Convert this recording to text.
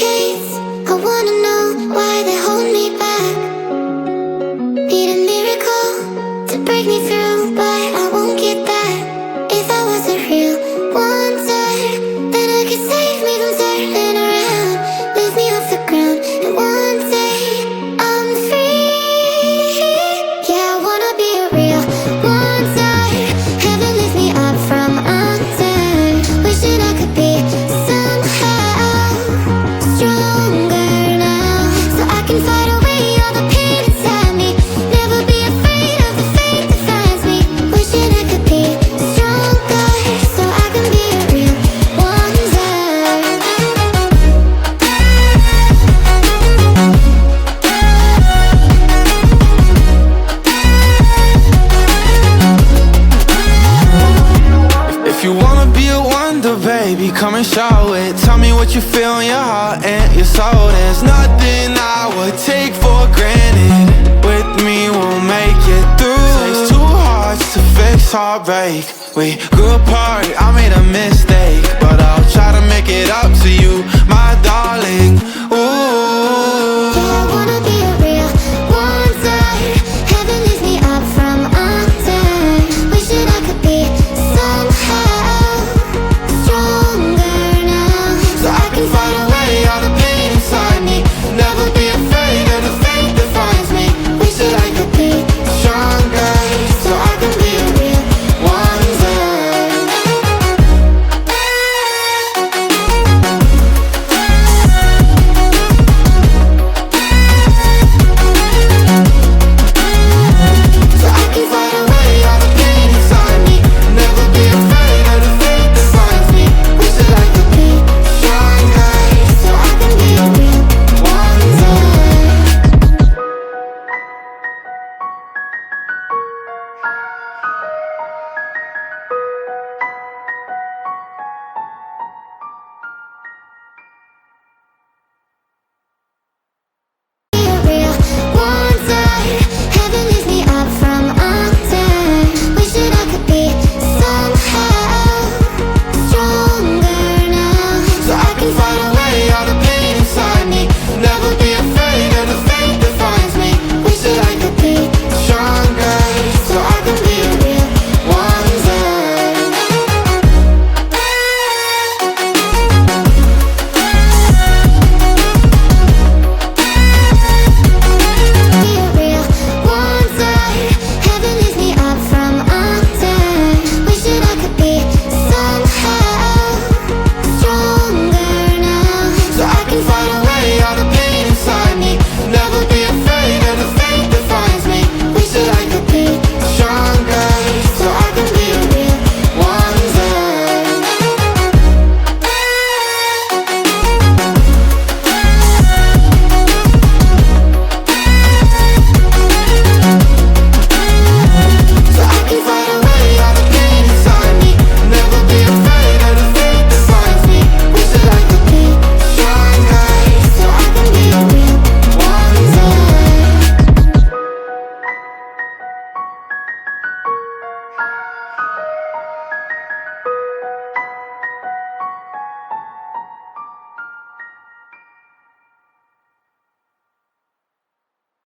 complicates. I wanna know why they hold me back. Need a miracle to break me through, but I won't get that. If I was a real wonder, then I could save me from turning around, lift me off the ground, and one day I'm free. Yeah, I wanna be a real wonder. Heaven lift me up from under. Wishing I could be somehow stronger now, so I can fight away all the pain inside me. Never be afraid of the fate that finds me. Wishing I could be stronger, so I can be a real wonder. If you wanna be a wonder, baby, come and show it. Tell me what you feel in your heart and your soul. There's nothing I would take for granted. With me, we'll make it through. Takes two hearts to fix heartbreak. We grew apart, I made a mistake, but I'll try to make it